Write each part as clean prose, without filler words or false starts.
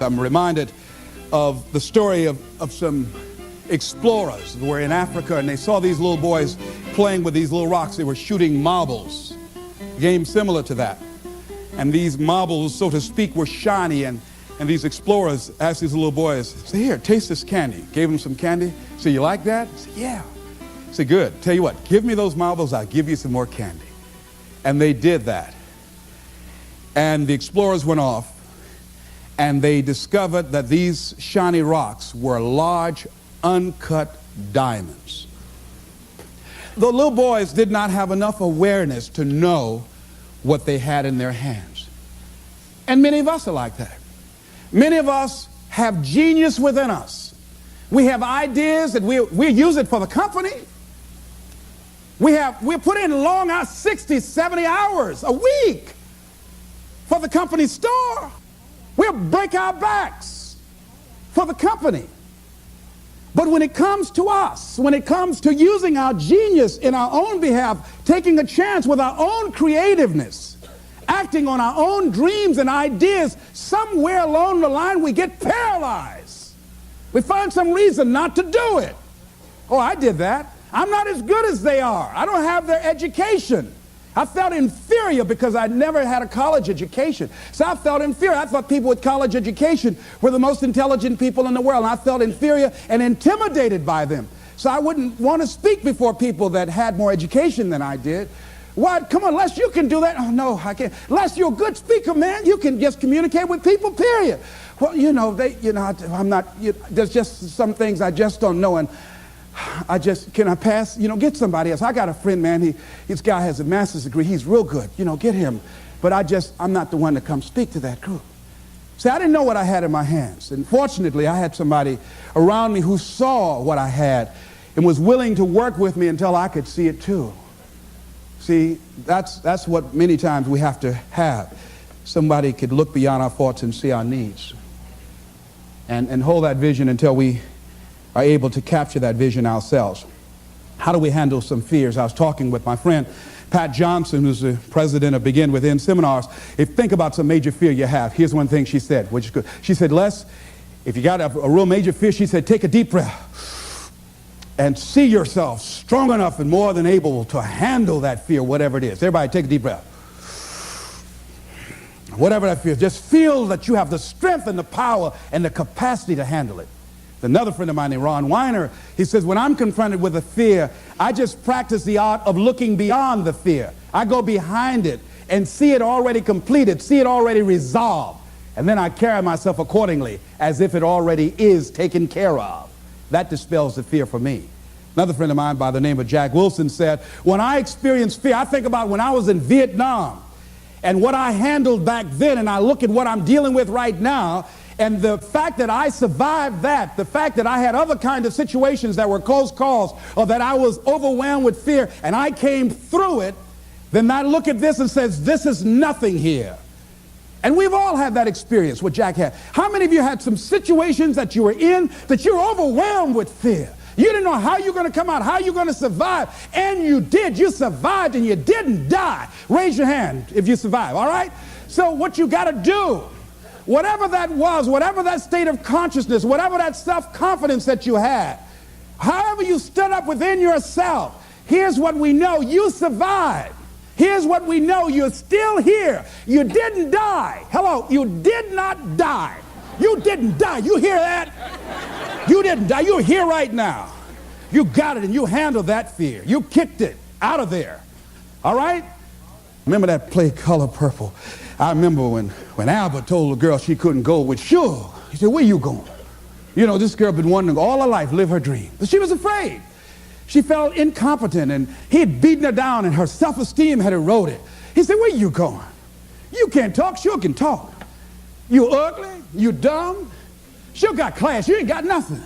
I'm reminded of the story of some explorers who were in Africa, and they saw these little boys playing with these little rocks. They were shooting marbles, a game similar to that. And these marbles, so to speak, were shiny, and these explorers asked these little boys, say, here, taste this candy. Gave them some candy. So you like that? Say, yeah. Say, good. Tell you what, give me those marbles, I'll give you some more candy. And they did that. And the explorers went off, and they discovered that these shiny rocks were large, uncut diamonds. The little boys did not have enough awareness to know what they had in their hands. And many of us are like that. Many of us have genius within us. We have ideas that we use it for the company. We put in long hours, 60, 70 hours a week for the company store. We'll break our backs for the company. But when it comes to us, when it comes to using our genius in our own behalf, taking a chance with our own creativeness, acting on our own dreams and ideas, somewhere along the line we get paralyzed. We find some reason not to do it. Oh, I did that. I'm not as good as they are. I don't have their education. I felt inferior because I never had a college education. So I felt inferior. I thought people with college education were the most intelligent people in the world. And I felt inferior and intimidated by them. So I wouldn't want to speak before people that had more education than I did. What? Come on, Les, you can do that. Oh, no, I can't. Les, you're a good speaker, man. You can just communicate with people, period. Well, I'm not, there's just some things I just don't know. And can I pass? Get somebody else. I got a friend, man. This guy has a master's degree. He's real good. Get him. But I'm not the one to come speak to that group. See, I didn't know what I had in my hands. And fortunately, I had somebody around me who saw what I had and was willing to work with me until I could see it too. See, that's what many times we have to have. Somebody could look beyond our faults and see our needs. And hold that vision until we are able to capture that vision ourselves. How do we handle some fears? I was talking with my friend Pat Johnson, who's the president of Begin Within Seminars. Think about some major fear you have. Here's one thing she said, which is good. She said, Les, if you got a real major fear, she said, take a deep breath and see yourself strong enough and more than able to handle that fear, whatever it is. Everybody take a deep breath. Whatever that fear is, just feel that you have the strength and the power and the capacity to handle it. Another friend of mine named Ron Weiner, he says, when I'm confronted with a fear, I just practice the art of looking beyond the fear. I go behind it and see it already completed, see it already resolved. And then I carry myself accordingly as if it already is taken care of. That dispels the fear for me. Another friend of mine by the name of Jack Wilson said, when I experience fear, I think about when I was in Vietnam and what I handled back then, and I look at what I'm dealing with right now, and the fact that I survived that, the fact that I had other kinds of situations that were close calls, or that I was overwhelmed with fear, and I came through it, then I look at this and says, this is nothing here. And we've all had that experience, what Jack had. How many of you had some situations that you were in that you were overwhelmed with fear? You didn't know how you're going to come out, how you're going to survive, and you did. You survived and you didn't die. Raise your hand if you survived, all right? So what you got to do, whatever that was, whatever that state of consciousness, whatever that self-confidence that you had, however you stood up within yourself, here's what we know, you survived. Here's what we know, you're still here. You didn't die. Hello, you did not die. You didn't die. You hear that? You didn't die. You're here right now. You got it and you handled that fear. You kicked it out of there. All right? Remember that play Color Purple? I remember when Albert told the girl she couldn't go with Suge. He said, where you going? This girl been wanting all her life live her dream. But she was afraid. She felt incompetent, and he had beaten her down, and her self-esteem had eroded. He said, where you going? You can't talk. Suge can talk. You ugly. You dumb. Suge got class. You ain't got nothing.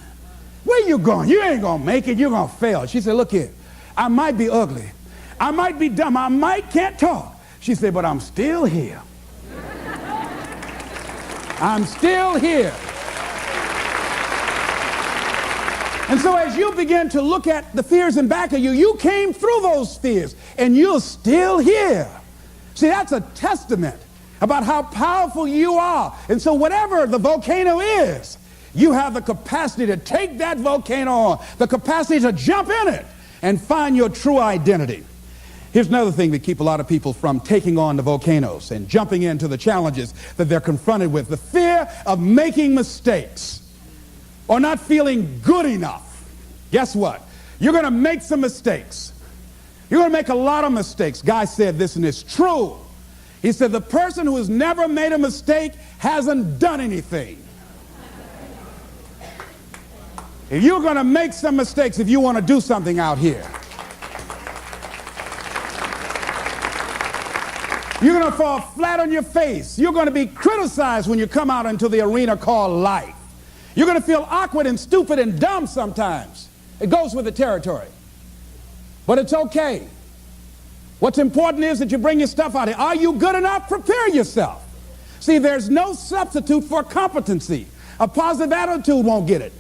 Where you going? You ain't going to make it. You're going to fail. She said, look here. I might be ugly. I might be dumb. I might can't talk. She said, but I'm still here. I'm still here. And so as you begin to look at the fears in back of you, you came through those fears and you're still here. See, that's a testament about how powerful you are. And so whatever the volcano is, you have the capacity to take that volcano on, the capacity to jump in it and find your true identity. Here's another thing that keeps a lot of people from taking on the volcanoes and jumping into the challenges that they're confronted with: the fear of making mistakes or not feeling good enough. Guess what? You're going to make some mistakes. You're going to make a lot of mistakes. Guy said this, and it's true. He said, the person who has never made a mistake hasn't done anything. If you're going to make some mistakes, if you want to do something out here, you're going to fall flat on your face. You're going to be criticized when you come out into the arena called life. You're going to feel awkward and stupid and dumb sometimes. It goes with the territory. But it's okay. What's important is that you bring your stuff out here. Are you good enough? Prepare yourself. See, there's no substitute for competency. A positive attitude won't get it.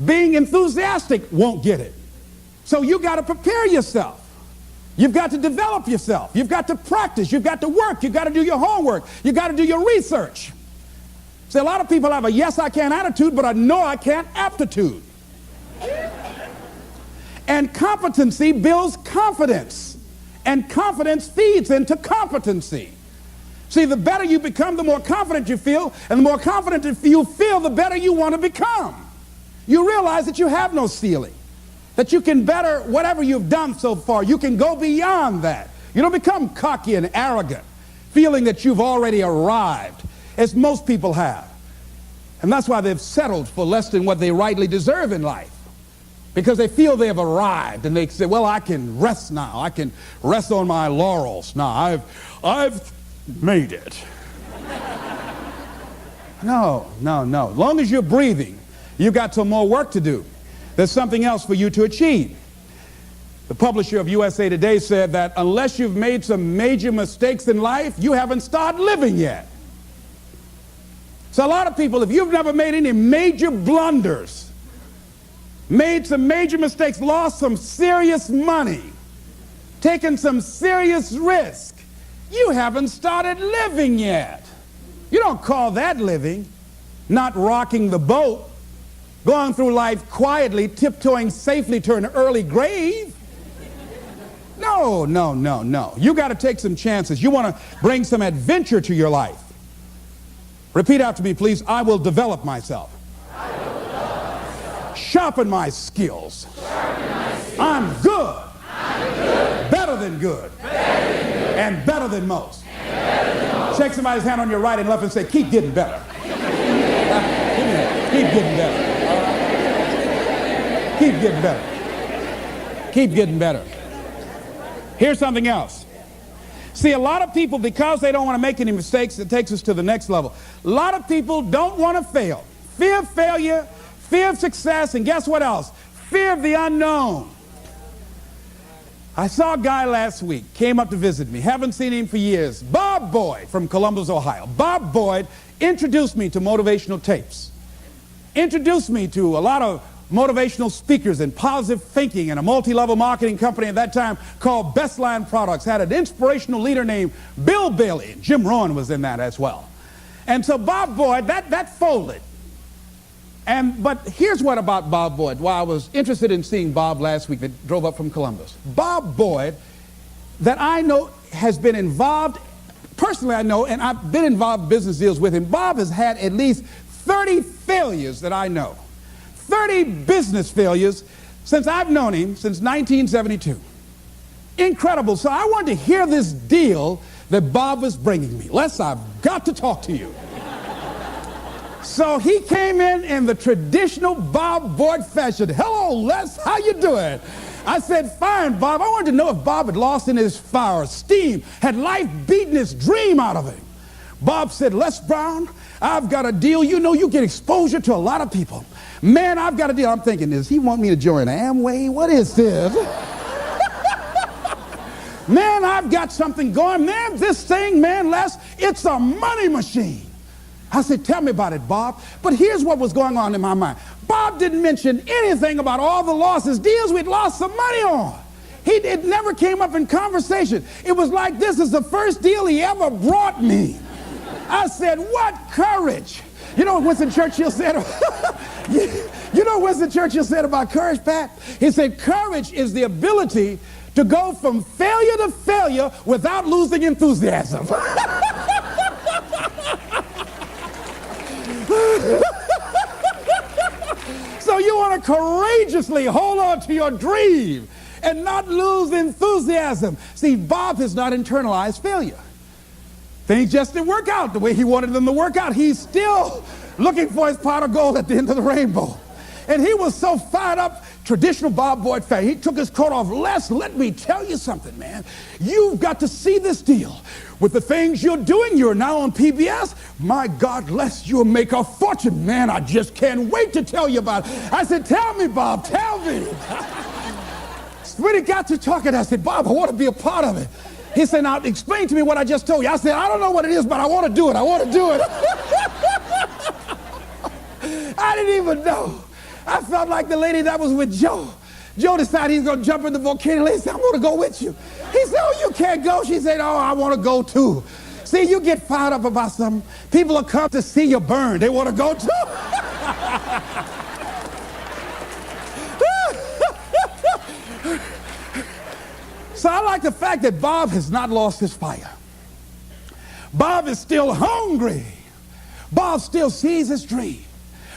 Being enthusiastic won't get it. So you got to prepare yourself. You've got to develop yourself. You've got to practice. You've got to work. You've got to do your homework. You've got to do your research. See, a lot of people have a yes, I can attitude, but a no, I can't aptitude. And competency builds confidence. And confidence feeds into competency. See, the better you become, the more confident you feel. And the more confident you feel, the better you want to become. You realize that you have no ceiling. That you can better whatever you've done so far. You can go beyond that. You don't become cocky and arrogant, feeling that you've already arrived, as most people have. And that's why they've settled for less than what they rightly deserve in life. Because they feel they have arrived, and they say, well, I can rest now. I can rest on my laurels now. I've made it. No. As long as you're breathing, you've got some more work to do. There's something else for you to achieve. The publisher of USA Today said that unless you've made some major mistakes in life, you haven't started living yet. So a lot of people, if you've never made any major blunders, made some major mistakes, lost some serious money, taken some serious risk, you haven't started living yet. You don't call that living. Not rocking the boat, going through life quietly, tiptoeing safely to an early grave. No. You got to take some chances. You want to bring some adventure to your life. Repeat after me, please. I will develop myself. Sharpen my skills. I'm good. Better than good. And better than most. Shake somebody's hand on your right and left and say, keep getting better. Keep getting better. Keep getting better. Keep getting better. Here's something else. See, a lot of people, because they don't want to make any mistakes, it takes us to the next level. A lot of people don't want to fail. Fear of failure, fear of success, and guess what else? Fear of the unknown. I saw a guy last week, came up to visit me, haven't seen him for years. Bob Boyd from Columbus, Ohio. Bob Boyd introduced me to motivational tapes. Introduced me to a lot of motivational speakers and positive thinking, and a multi-level marketing company at that time called Bestline Products had an inspirational leader named Bill Bailey. Jim Rohn was in that as well. And so Bob Boyd, that folded. But here's what about Bob Boyd. Well, I was interested in seeing Bob last week that drove up from Columbus. Bob Boyd, that I know has been involved, personally I know, and I've been involved in business deals with him. Bob has had at least 30 failures that I know. 30 business failures since I've known him, since 1972. Incredible. So I wanted to hear this deal that Bob was bringing me. Les, I've got to talk to you. So he came in the traditional Bob Boyd fashion. Hello, Les, how you doing? I said, fine, Bob. I wanted to know if Bob had lost in his fire, steam, had life beaten his dream out of him. Bob said, Les Brown, I've got a deal. You know, you get exposure to a lot of people. Man, I've got a deal. I'm thinking, does he want me to join Amway? What is this? Man, I've got something going. Man, this thing, man, Les, it's a money machine. I said, tell me about it, Bob. But here's what was going on in my mind. Bob didn't mention anything about all the losses, deals we'd lost some money on. It never came up in conversation. It was like, this is the first deal he ever brought me. I said, what courage. You know what Winston Churchill said? You know what Winston Churchill said about courage, Pat? He said, courage is the ability to go from failure to failure without losing enthusiasm. So you want to courageously hold on to your dream and not lose enthusiasm. See, Bob has not internalized failure. Things just didn't work out the way he wanted them to work out. He's still looking for his pot of gold at the end of the rainbow. And he was so fired up, traditional Bob Boyd fan. He took his coat off. Les, let me tell you something, man. You've got to see this deal. With the things you're doing, you're now on PBS. My God, Les, you'll make a fortune. Man, I just can't wait to tell you about it. I said, tell me, Bob, tell me. When he got to talking, I said, Bob, I want to be a part of it. He said, now explain to me what I just told you. I said, I don't know what it is, but I want to do it. I want to do it. I didn't even know. I felt like the lady that was with Joe. Joe decided he's going to jump in the volcano. He said, I'm going to go with you. He said, oh, you can't go. She said, oh, I want to go too. See, you get fired up about something. People will come to see you burn. They want to go too. So I like the fact that Bob has not lost his fire. Bob is still hungry. Bob still sees his dream.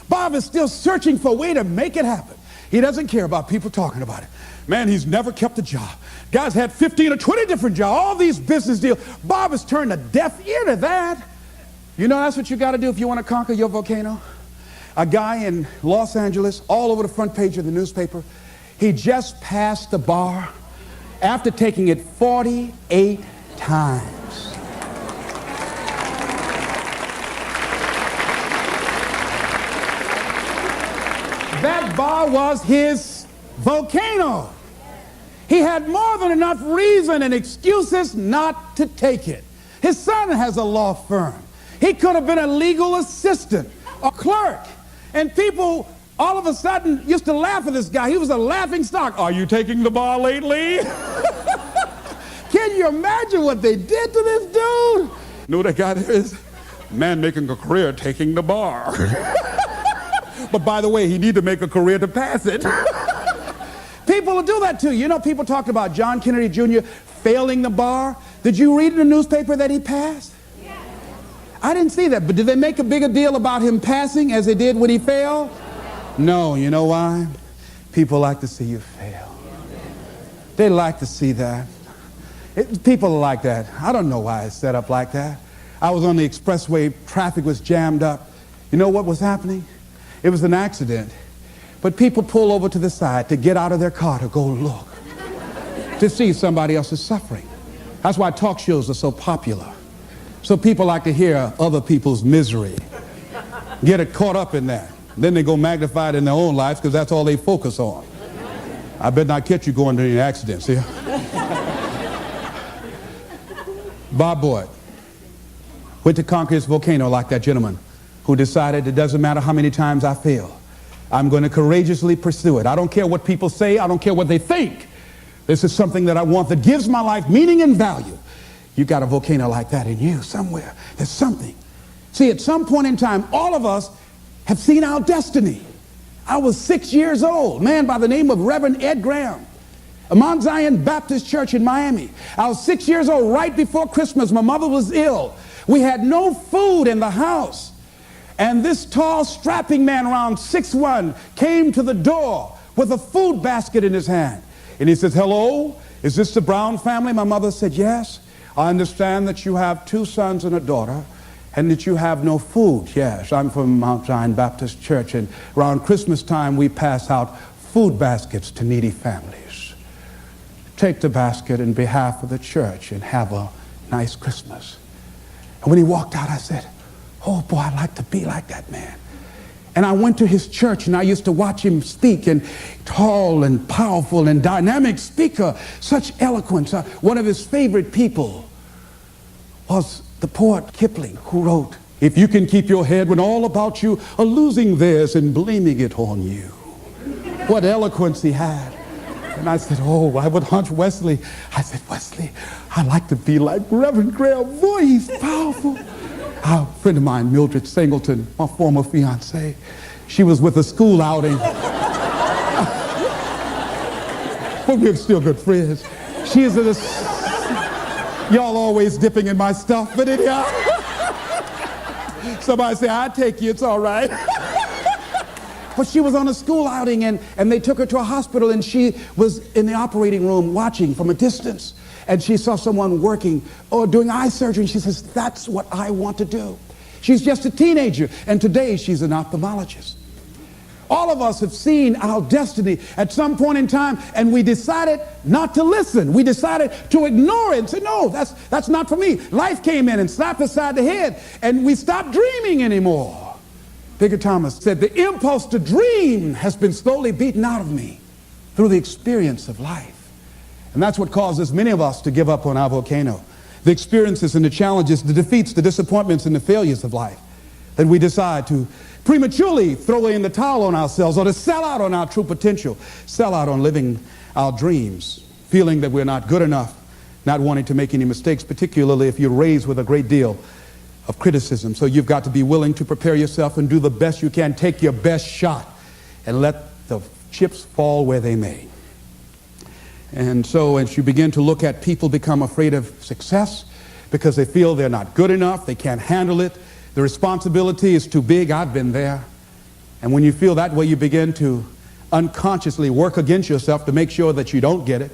Bob is still searching for a way to make it happen. He doesn't care about people talking about it. Man, he's never kept a job. Guy's had 15 or 20 different jobs, all these business deals. Bob has turned a deaf ear to that. You know, that's what you got to do if you want to conquer your volcano. A guy in Los Angeles, all over the front page of the newspaper, he just passed the bar after taking it 48 times. That bar was his volcano. He had more than enough reason and excuses not to take it. His son has a law firm. He could have been a legal assistant, a clerk. And people all of a sudden used to laugh at this guy. He was a laughing stock. Are you taking the bar lately? Can you imagine what they did to this dude? Know what that guy there is? Man making a career taking the bar. But by the way, he need to make a career to pass it. People will do that too. You know, people talked about John Kennedy Jr. failing the bar. Did you read in the newspaper that he passed? Yes. I didn't see that, but did they make a bigger deal about him passing as they did when he failed? No, you know why? People like to see you fail. They like to see that. People are like that. I don't know why it's set up like that. I was on the expressway, traffic was jammed up. You know what was happening? It was an accident. But people pull over to the side to get out of their car to go look, to see somebody else's suffering. That's why talk shows are so popular. So people like to hear other people's misery, get it caught up in that. Then they go magnify it in their own lives because that's all they focus on. I better not catch you going to any accidents here. Bob Boyd went to conquer his volcano like that gentleman who decided it doesn't matter how many times I fail. I'm going to courageously pursue it. I don't care what people say. I don't care what they think. This is something that I want that gives my life meaning and value. You got a volcano like that in you somewhere. There's something. See, at some point in time, all of us have seen our destiny. I was 6 years old, man by the name of Reverend Ed Graham, Mount Zion Baptist Church in Miami. I was 6 years old right before Christmas. My mother was ill. We had no food in the house. And this tall, strapping man around 6'1" came to the door with a food basket in his hand. And he says, hello, is this the Brown family? My mother said, yes. I understand that you have 2 sons and a daughter and that you have no food. Yes, I'm from Mount Zion Baptist Church, and around Christmas time we pass out food baskets to needy families. Take the basket in behalf of the church and have a nice Christmas. And when he walked out, I said, oh boy, I'd like to be like that man. And I went to his church and I used to watch him speak, and tall and powerful and dynamic speaker, such eloquence. One of his favorite people was the poet Kipling, who wrote, if you can keep your head when all about you are losing theirs and blaming it on you. What eloquence he had. And I said, oh, I would hunch Wesley. I said, Wesley, I'd like to be like Reverend Graham. Boy, he's powerful. A friend of mine, Mildred Singleton, my former fiance, she was with a school outing. But we're still good friends. She is y'all always dipping in my stuff, but anyhow. Somebody say, I'll take you, it's all right. But she was on a school outing, and they took her to a hospital, and she was in the operating room watching from a distance. And she saw someone working or doing eye surgery, and she says, that's what I want to do. She's just a teenager, and today she's an ophthalmologist. All of us have seen our destiny at some point in time, and we decided not to listen. We decided to ignore it and say, no, that's not for me. Life came in and slapped us side the head, and we stopped dreaming anymore. Bigger Thomas said, the impulse to dream has been slowly beaten out of me through the experience of life. And that's what causes many of us to give up on our volcano. The experiences and the challenges, the defeats, the disappointments, and the failures of life. Then we decide to prematurely throw in the towel on ourselves, or to sell out on our true potential, sell out on living our dreams, feeling that we're not good enough, not wanting to make any mistakes, particularly if you're raised with a great deal of criticism. So you've got to be willing to prepare yourself and do the best you can, take your best shot, and let the chips fall where they may. And so as you begin to look at people become afraid of success because they feel they're not good enough, they can't handle it, the responsibility is too big. I've been there. And when you feel that way, you begin to unconsciously work against yourself to make sure that you don't get it.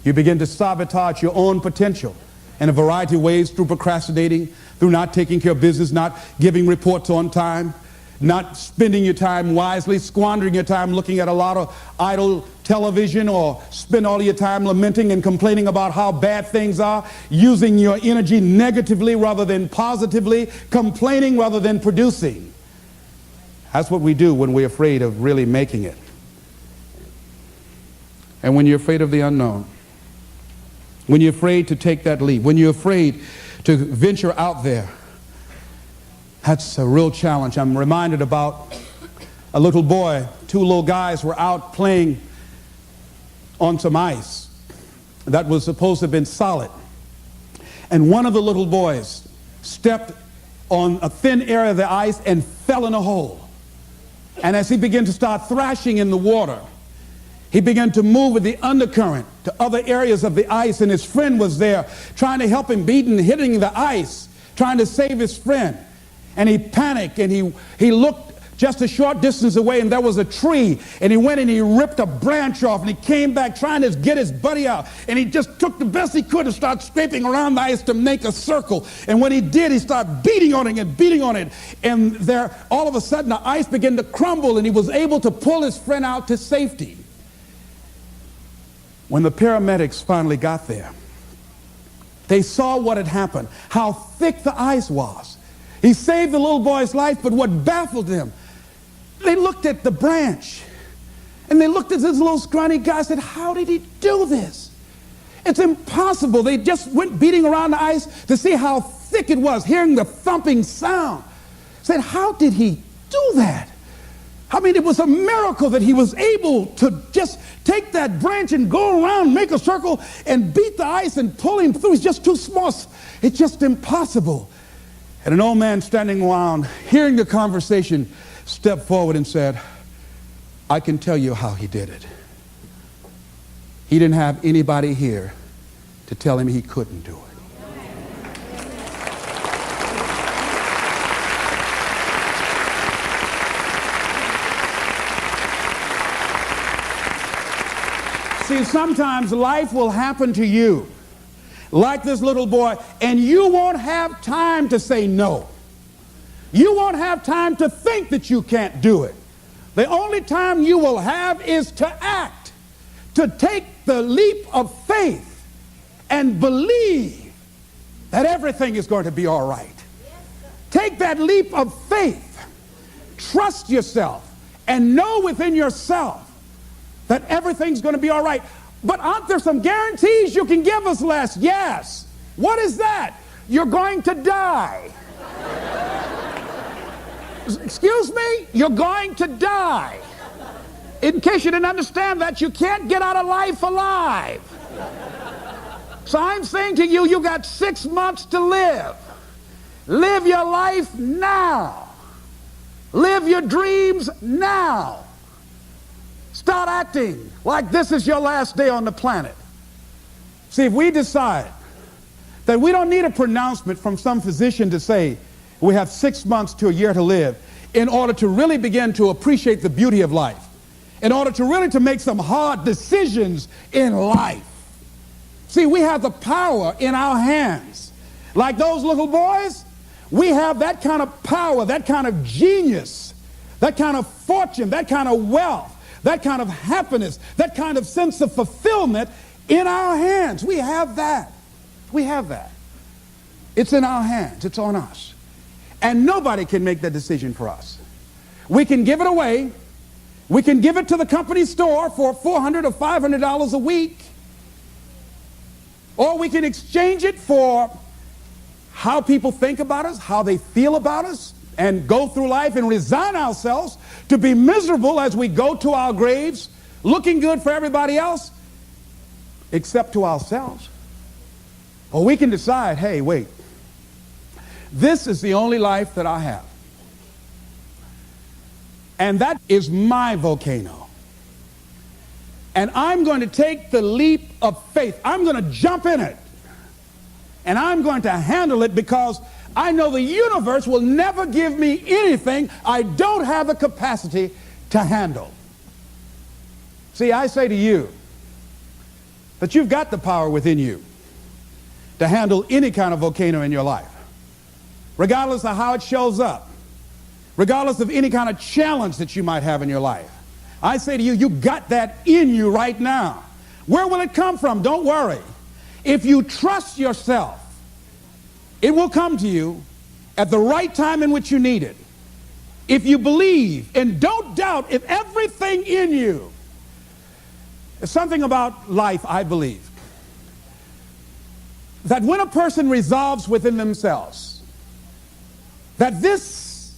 You begin to sabotage your own potential in a variety of ways, through procrastinating, through not taking care of business, not giving reports on time, not spending your time wisely, squandering your time looking at a lot of idle television, or spend all your time lamenting and complaining about how bad things are, using your energy negatively rather than positively, complaining rather than producing. That's what we do when we're afraid of really making it. And when you're afraid of the unknown, when you're afraid to take that leap, when you're afraid to venture out there, that's a real challenge. I'm reminded about a little boy. Two little guys were out playing on some ice that was supposed to have been solid. And one of the little boys stepped on a thin area of the ice and fell in a hole. And as he began to start thrashing in the water, he began to move with the undercurrent to other areas of the ice, and his friend was there trying to help him, beating, hitting the ice, trying to save his friend. And he panicked, and he looked just a short distance away, and there was a tree, and he went and he ripped a branch off, and he came back trying to get his buddy out, and he just took the best he could and started scraping around the ice to make a circle. And when he did, he started beating on it and beating on it, and there all of a sudden the ice began to crumble, and he was able to pull his friend out to safety. When the paramedics finally got there, they saw what had happened, how thick the ice was. He saved the little boy's life, but what baffled them, they looked at the branch, and they looked at this little scrawny guy and said, how did he do this? It's impossible. They just went beating around the ice to see how thick it was, hearing the thumping sound. Said, how did he do that? I mean, it was a miracle that he was able to just take that branch and go around, make a circle, and beat the ice and pull him through. He's just too small. It's just impossible. And an old man standing around, hearing the conversation, stepped forward and said, I can tell you how he did it. He didn't have anybody here to tell him he couldn't do it. See, sometimes life will happen to you, like this little boy, and you won't have time to say no. You won't have time to think that you can't do it. The only time you will have is to act, to take the leap of faith and believe that everything is going to be all right. Take that leap of faith, trust yourself, and know within yourself that everything's going to be all right. But aren't there some guarantees you can give us, Les? Yes. What is that? You're going to die. Excuse me? You're going to die. In case you didn't understand that, you can't get out of life alive. So I'm saying to you, you got 6 months to live. Live your life now. Live your dreams now. Start acting like this is your last day on the planet. See, if we decide that we don't need a pronouncement from some physician to say we have 6 months to a year to live in order to really begin to appreciate the beauty of life, in order to really to make some hard decisions in life. See, we have the power in our hands. Like those little boys, we have that kind of power, that kind of genius, that kind of fortune, that kind of wealth, that kind of happiness, that kind of sense of fulfillment in our hands. We have that. We have that. It's in our hands. It's on us. And nobody can make that decision for us. We can give it away. We can give it to the company store for $400 or $500 a week. Or we can exchange it for how people think about us, how they feel about us, and go through life and resign ourselves to be miserable as we go to our graves, looking good for everybody else, except to ourselves. Or we can decide, hey, wait, this is the only life that I have. And that is my volcano. And I'm going to take the leap of faith. I'm going to jump in it. And I'm going to handle it because I know the universe will never give me anything I don't have the capacity to handle. See, I say to you that you've got the power within you to handle any kind of volcano in your life, regardless of how it shows up, regardless of any kind of challenge that you might have in your life. I say to you, you got that in you right now. Where will it come from? Don't worry. If you trust yourself, it will come to you at the right time in which you need it. If you believe and don't doubt, if everything in you, there's something about life, I believe, that when a person resolves within themselves that this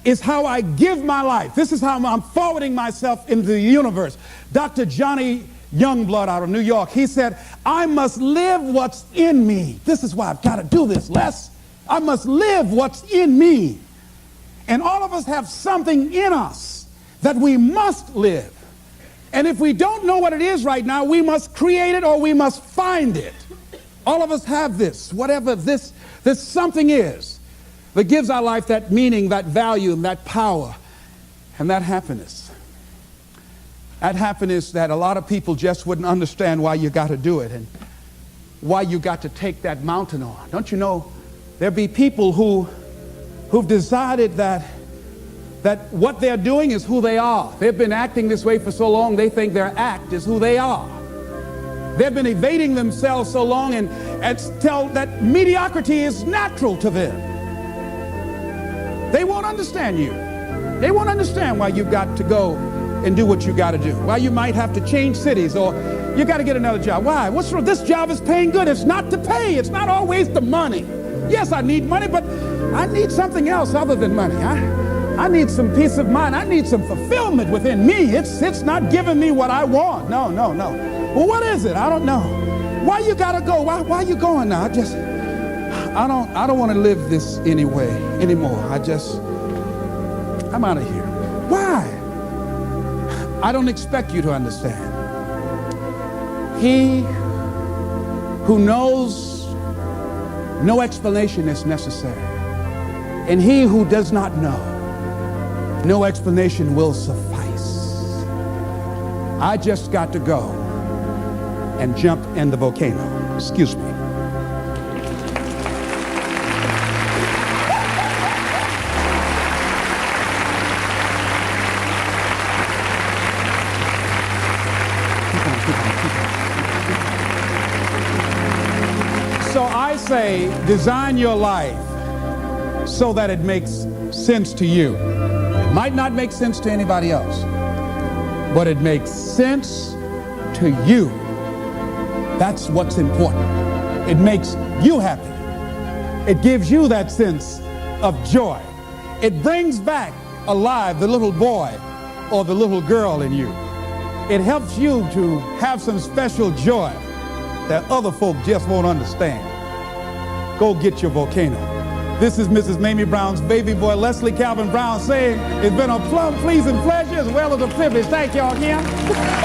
is how I give my life, this is how I'm forwarding myself into the universe. Dr. Johnny Youngblood out of New York, he said, I must live what's in me. This is why I've got to do this, Les. I must live what's in me. And all of us have something in us that we must live. And if we don't know what it is right now, we must create it or we must find it. All of us have this, whatever this something is that gives our life that meaning, that value, and that power, and that happiness. That happiness that a lot of people just wouldn't understand why you got to do it and why you got to take that mountain on. Don't you know, there be people who've decided that what they're doing is who they are. They've been acting this way for so long, they think their act is who they are. They've been evading themselves so long and tell that mediocrity is natural to them. They won't understand you. They won't understand why you've got to go and do what you got to do. Why you might have to change cities or you got to get another job. Why? What's wrong? This job is paying good. It's not to pay. It's not always the money. Yes, I need money, but I need something else other than money. I need some peace of mind. I need some fulfillment within me. It's not giving me what I want. No. Well, what is it? I don't know. Why you gotta go? Why you going now? I don't want to live this anymore. I'm out of here. Why? I don't expect you to understand. He who knows no explanation is necessary, and he who does not know, no explanation will suffice. I just got to go and jump in the volcano. Excuse me. So I say, design your life so that it makes sense to you. It might not make sense to anybody else, but it makes sense to you. That's what's important. It makes you happy. It gives you that sense of joy. It brings back alive the little boy or the little girl in you. It helps you to have some special joy that other folk just won't understand. Go get your volcano. This is Mrs. Mamie Brown's baby boy, Leslie Calvin Brown, saying it's been a plum pleasing pleasure as well as a privilege. Thank y'all again.